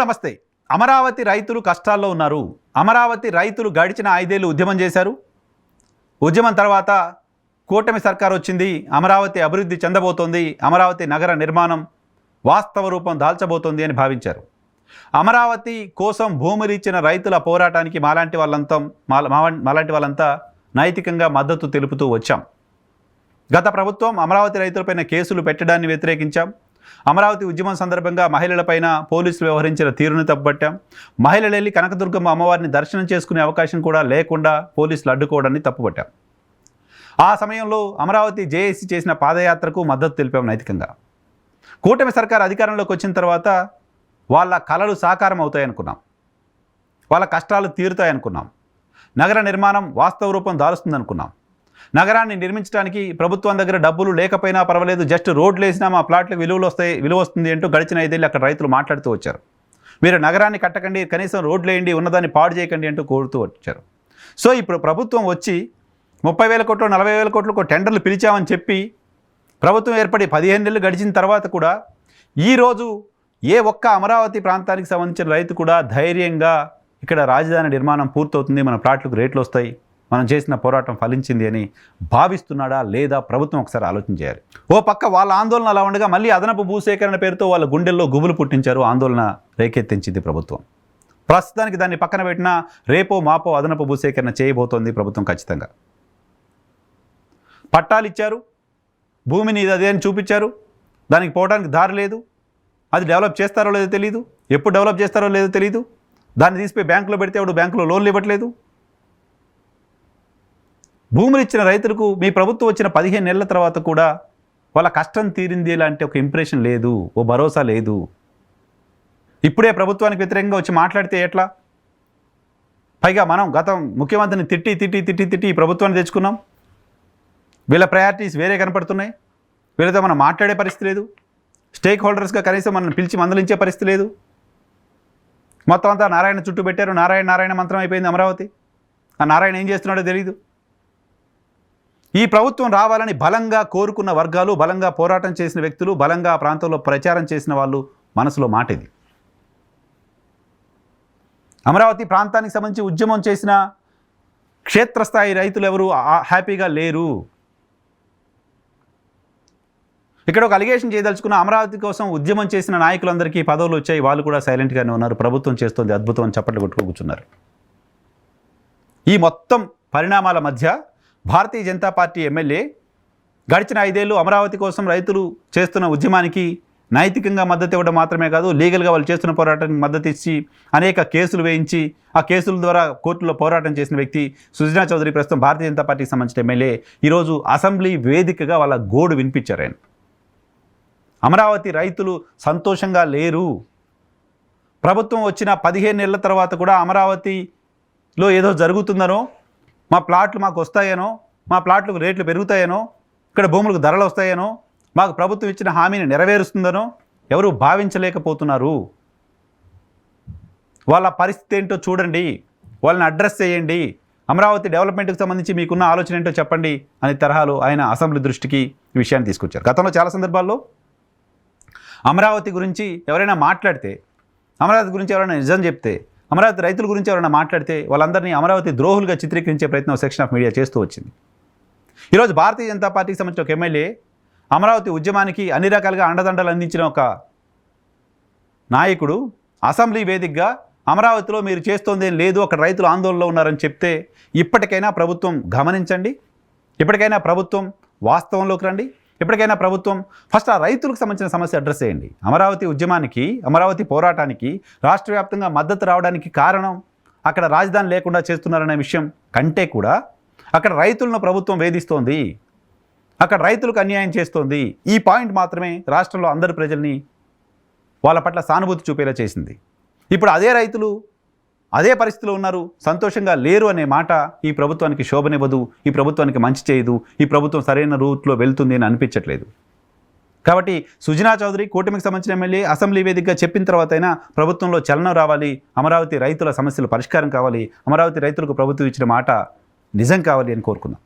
నమస్తే. అమరావతి రైతులు కష్టాల్లో ఉన్నారు. అమరావతి రైతులు గడిచిన 5 ఏళ్లు ఉద్యమం చేశారు. ఉద్యమం తర్వాత కూటమి సర్కార్ వచ్చింది. అమరావతి అభివృద్ధి చెందబోతోంది, అమరావతి నగర నిర్మాణం వాస్తవ రూపం దాల్చబోతోంది అని భావించారు. అమరావతి కోసం భూములు ఇచ్చిన రైతుల పోరాటానికి మాలాంటి వాళ్ళంతా నైతికంగా మద్దతు తెలుపుతూ వచ్చాం. గత ప్రభుత్వం అమరావతి రైతులపైన కేసులు పెట్టడాన్ని వ్యతిరేకించాం. అమరావతి ఉద్యమం సందర్భంగా మహిళలపైన పోలీసులు వ్యవహరించిన తీరును తప్పుపట్టాం. మహిళలు వెళ్ళి కనకదుర్గమ్మ అమ్మవారిని దర్శనం చేసుకునే అవకాశం కూడా లేకుండా పోలీసులు అడ్డుకోవడాన్ని తప్పుపట్టాం. ఆ సమయంలో అమరావతి జేఏసీ చేసిన పాదయాత్రకు మద్దతు తెలిపాం నైతికంగా. కూటమి సర్కార్ అధికారంలోకి వచ్చిన తర్వాత వాళ్ళ కలలు సాకారం అవుతాయనుకున్నాం, వాళ్ళ కష్టాలు తీరుతాయనుకున్నాం, నగర నిర్మాణం వాస్తవ రూపం దాలుస్తుందనుకున్నాం. నగరాన్ని నిర్మించడానికి ప్రభుత్వం దగ్గర డబ్బులు లేకపోయినా పర్వాలేదు, జస్ట్ రోడ్లు వేసినా మా ప్లాట్లకు విలువ వస్తుంది అంటూ గడిచిన 5 ఏళ్ళు అక్కడ రైతులు మాట్లాడుతూ వచ్చారు. మీరు నగరాన్ని కట్టకండి, కనీసం రోడ్లు వేయండి, ఉన్నదాన్ని పాడు చేయకండి అంటూ కోరుతూ వచ్చారు. సో ఇప్పుడు ప్రభుత్వం వచ్చి 30,000 కోట్లు 40,000 కోట్లకు టెండర్లు పిలిచామని చెప్పి ప్రభుత్వం ఏర్పడి 15 ఏళ్ళు గడిచిన తర్వాత కూడా ఈరోజు ఏ ఒక్క అమరావతి ప్రాంతానికి సంబంధించిన రైతు కూడా ధైర్యంగా ఇక్కడ రాజధాని నిర్మాణం పూర్తవుతుంది, మన ప్లాట్లకు రేట్లు వస్తాయి, మనం చేసిన పోరాటం ఫలించింది అని భావిస్తున్నాడా లేదా ప్రభుత్వం ఒకసారి ఆలోచన చేయాలి. ఓ పక్క వాళ్ళ ఆందోళన అలా ఉండగా మళ్ళీ అదనపు భూసేకరణ పేరుతో వాళ్ళ గుండెల్లో గుబులు పుట్టించారు, ఆందోళన రేకెత్తించింది ప్రభుత్వం. ప్రస్తుతానికి దాన్ని పక్కన పెట్టినా రేపో మాపో అదనపు భూసేకరణ చేయబోతోంది ప్రభుత్వం ఖచ్చితంగా. పట్టాలు ఇచ్చారు, భూమిని అదే అని చూపించారు, దానికి పోవడానికి దారి లేదు. అది డెవలప్ చేస్తారో లేదో తెలియదు, ఎప్పుడు డెవలప్ చేస్తారో లేదో తెలియదు. దాన్ని తీసిపోయి బ్యాంకులో పెడితే అప్పుడు బ్యాంకులో లోన్లు ఇవ్వట్లేదు. భూములు ఇచ్చిన రైతులకు మీ ప్రభుత్వం వచ్చిన 15 నెలల తర్వాత కూడా వాళ్ళ కష్టం తీరింది లాంటి ఒక ఇంప్రెషన్ లేదు, ఓ భరోసా లేదు. ఇప్పుడే ప్రభుత్వానికి వ్యతిరేకంగా వచ్చి మాట్లాడితే ఎట్లా? పైగా మనం గతం ముఖ్యమంత్రిని తిట్టి ఈ ప్రభుత్వాన్ని తెచ్చుకున్నాం. వీళ్ళ ప్రయారిటీస్ వేరే కనపడుతున్నాయి. వీళ్ళతో మనం మాట్లాడే పరిస్థితి లేదు. స్టేక్ హోల్డర్స్గా కనీసం మనం పిలిచి మందలించే పరిస్థితి లేదు. మొత్తం అంతా నారాయణ చుట్టూ పెట్టారు. నారాయణ మంత్రం అయిపోయింది అమరావతి. ఆ నారాయణ ఏం చేస్తున్నాడో తెలియదు. ఈ ప్రభుత్వం రావాలని బలంగా కోరుకున్న వర్గాలు, బలంగా పోరాటం చేసిన వ్యక్తులు, బలంగా ఆ ప్రాంతంలో ప్రచారం చేసిన వాళ్ళు మనసులో మాట ఇది. అమరావతి ప్రాంతానికి సంబంధించి ఉద్యమం చేసిన క్షేత్రస్థాయి రైతులు ఎవరు హ్యాపీగా లేరు. ఇక్కడ ఒక అలిగేషన్ చేయదలుచుకున్న, అమరావతి కోసం ఉద్యమం చేసిన నాయకులందరికీ పదవులు వచ్చాయి, వాళ్ళు కూడా సైలెంట్గానే ఉన్నారు. ప్రభుత్వం చేస్తుంది అద్భుతం అని చప్పట్లు కొట్టుకు కూర్చున్నారు. ఈ మొత్తం పరిణామాల మధ్య భారతీయ జనతా పార్టీ ఎమ్మెల్యే గడిచిన 5 ఏళ్ళు అమరావతి కోసం రైతులు చేస్తున్న ఉద్యమానికి నైతికంగా మద్దతు ఇవ్వడం మాత్రమే కాదు, లీగల్గా వాళ్ళు చేస్తున్న పోరాటానికి మద్దతు ఇచ్చి అనేక కేసులు వేయించి ఆ కేసుల ద్వారా కోర్టులో పోరాటం చేసిన వ్యక్తి సుజనా చౌదరి ప్రస్తుతం భారతీయ జనతా పార్టీకి సంబంధించిన ఎమ్మెల్యే ఈరోజు అసెంబ్లీ వేదికగా వాళ్ళ గోడు వినిపించారు. ఆయన అమరావతి రైతులు సంతోషంగా లేరు. ప్రభుత్వం వచ్చిన 15 నెలల తర్వాత కూడా అమరావతిలో ఏదో జరుగుతుందనో, మా ప్లాట్లు మాకు వస్తాయనో, మా ప్లాట్లకు రేట్లు పెరుగుతాయనో, ఇక్కడ భూములకు ధరలు వస్తాయనో, మాకు ప్రభుత్వం ఇచ్చిన హామీని నెరవేరుస్తుందనో ఎవరు భావించలేకపోతున్నారు. వాళ్ళ పరిస్థితి ఏంటో చూడండి, వాళ్ళని అడ్రస్ చేయండి, అమరావతి డెవలప్మెంట్కి సంబంధించి మీకున్న ఆలోచన ఏంటో చెప్పండి అనే తరహాలో ఆయన అసెంబ్లీ దృష్టికి ఈ విషయాన్ని తీసుకొచ్చారు. గతంలో చాలా సందర్భాల్లో అమరావతి గురించి ఎవరైనా మాట్లాడితే, అమరావతి గురించి ఎవరైనా నిజం చెప్తే, అమరావతి రైతుల గురించి ఎవరైనా మాట్లాడితే వాళ్ళందరినీ అమరావతి ద్రోహులుగా చిత్రీకరించే ప్రయత్నం సెక్షన్ ఆఫ్ మీడియా చేస్తూ వచ్చింది. ఈరోజు భారతీయ జనతా పార్టీకి సంబంధించిన ఒక ఎమ్మెల్యే అమరావతి ఉద్యమానికి అన్ని రకాలుగా అండదండలు అందించిన ఒక నాయకుడు అసెంబ్లీ వేదికగా అమరావతిలో మీరు చేస్తోందేం లేదు, అక్కడ రైతులు ఆందోళనలో ఉన్నారని చెప్తే ఇప్పటికైనా ప్రభుత్వం గమనించండి, ఇప్పటికైనా ప్రభుత్వం వాస్తవంలోకి రండి, ఇప్పటికైనా ప్రభుత్వం ఫస్ట్ ఆ రైతులకు సంబంధించిన సమస్య అడ్రస్ చేయండి. అమరావతి ఉద్యమానికి, అమరావతి పోరాటానికి రాష్ట్ర వ్యాప్తంగా మద్దతు రావడానికి కారణం అక్కడ రాజధాని లేకుండా చేస్తున్నారనే విషయం కంటే కూడా అక్కడ రైతులను ప్రభుత్వం వేధిస్తోంది, అక్కడ రైతులకు అన్యాయం చేస్తోంది. ఈ పాయింట్ మాత్రమే రాష్ట్రంలో అందరి ప్రజల్ని వాళ్ళ పట్ల సానుభూతి చూపేలా చేసింది. ఇప్పుడు అదే రైతులు అదే పరిస్థితిలో ఉన్నారు, సంతోషంగా లేరు అనే మాట ఈ ప్రభుత్వానికి శోభనివ్వదు, ఈ ప్రభుత్వానికి మంచి చేయదు, ఈ ప్రభుత్వం సరైన రూట్లో వెళ్తుంది అని అనిపించట్లేదు. కాబట్టి సుజనా చౌదరి కూటమికి సంబంధించిన ఎమ్మెల్యే అసెంబ్లీ వేదికగా చెప్పిన తర్వాత అయినా ప్రభుత్వంలో చలనం రావాలి, అమరావతి రైతుల సమస్యలు పరిష్కారం కావాలి, అమరావతి రైతులకు ప్రభుత్వం ఇచ్చిన మాట నిజం కావాలి అని కోరుకుందాం.